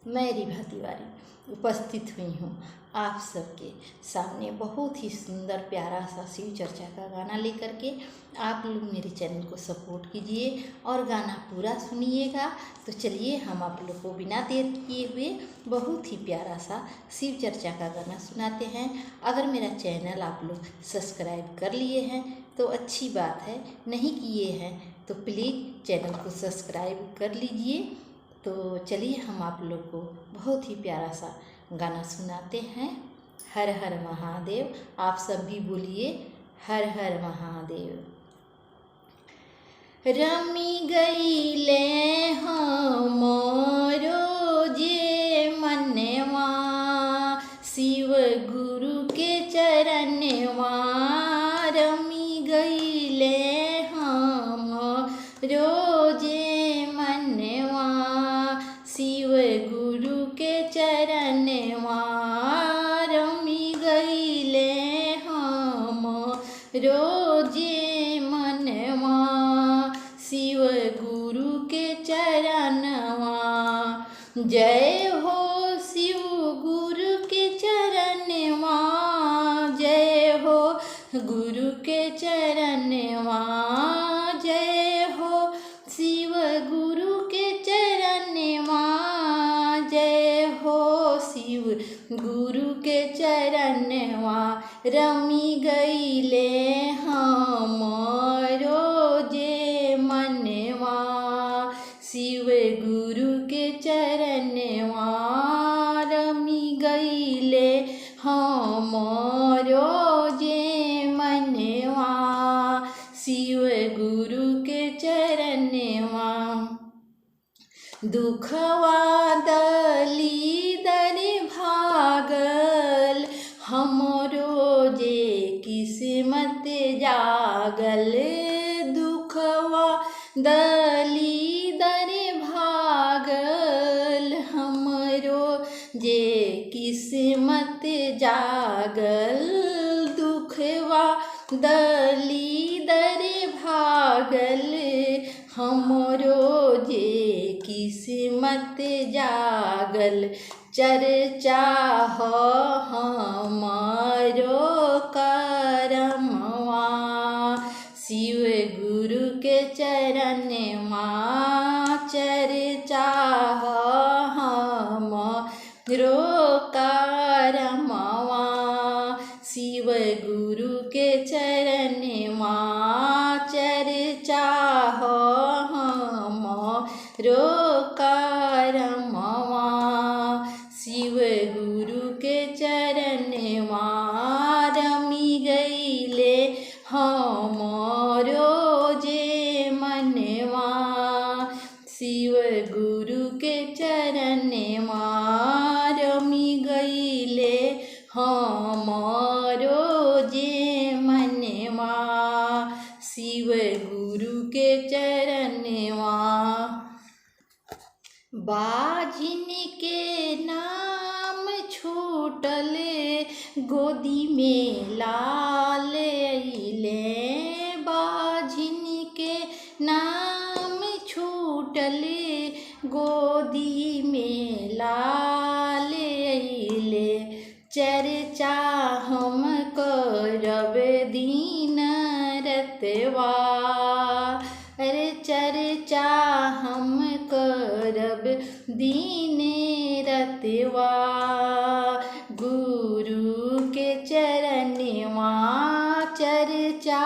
मैं रिभा तिवारी उपस्थित हुई हूँ आप सबके सामने बहुत ही सुंदर प्यारा सा शिव चर्चा का गाना लेकर के। आप लोग मेरे चैनल को सपोर्ट कीजिए और गाना पूरा सुनिएगा। तो चलिए हम आप लोग को बिना देर किए हुए बहुत ही प्यारा सा शिव चर्चा का गाना सुनाते हैं। अगर मेरा चैनल आप लोग सब्सक्राइब कर लिए हैं तो अच्छी बात है, नहीं किए हैं तो प्लीज़ चैनल को सब्सक्राइब कर लीजिए। तो चलिए हम आप लोग को बहुत ही प्यारा सा गाना सुनाते हैं। हर हर महादेव। आप सब भी बोलिए हर हर महादेव। रमी गईले हमरो जे मनवा, शिव गुरु के चरणवा। रमी गईले हमरो जे मनवा, शिव गुरु के चरणवा। रमी गईले हमरो जे मनवा, शिव गुरु के चरणवा। जय हो शिव गुरु के चरणवा, जय हो गुरु के चरणवा। जय हो शिव गुरु के चरणवा, जय हो शिव गुरु के चरणवा। रमी गईले हमरो जे मनवा, शिव गुरु के चरणवा। रमी गईले हमरो जे मनवा, शिव गुरु के चरणवा। दुखवा दलीदर भागल, हमरो जे किस्मत जागल। दुखवा दलीदर भागल, हमरो जे किस्मत जागल। दुखवा दलीदर भागल, हमरो जे किस्मत जागल। चर्चा हो हमरो करमवा, शिव गुरु के चरणवा। चर्चा हो हमरो करमवा, शिव गुरु के चरणवा। चर्चा हो हमरो करमवा, शिव गुरु के चरणवा। रमी गईले हमरो जे मनवा, शिव गुरु के चरणवा। रमी गईले हमरो जे मनवा, शिव गुरु के चरणवा। बाजिन के नाम छूटल, गोदी में लाल अइले। बाजिन के नाम छूटल, गोदी में लाल अइले। चर्चा हम करब दिन रतवा, अरे चर्चा हम करब दिन रतवा। गुरु के चरणवा, चर्चा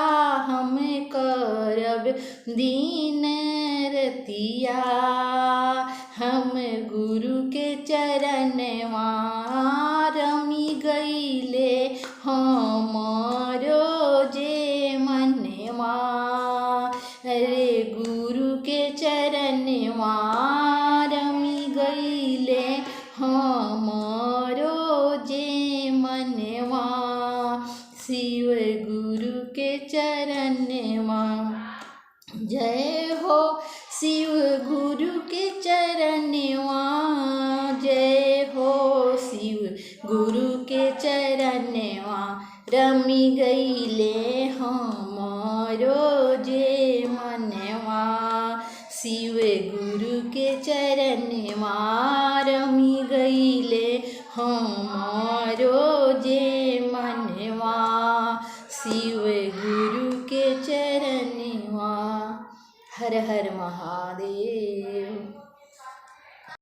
हम करब दिन रतिया। हम गुरु के चरणवा। रमी गईले हमरो जे मनवा, अरे गुरु के चरणवा। रमी गईले हमरो जे मनवा, शिव गुरु के चरणवा। जय हो शिव गुरु के चरणवा, जय हो शिव गुरु के चरणवा। रमी गईले हमरो जे मनवा, शिव गुरु के चरणवा। रमी हमारो जे मनवा शिव गुरु के चरणवा। हर हर महादेव।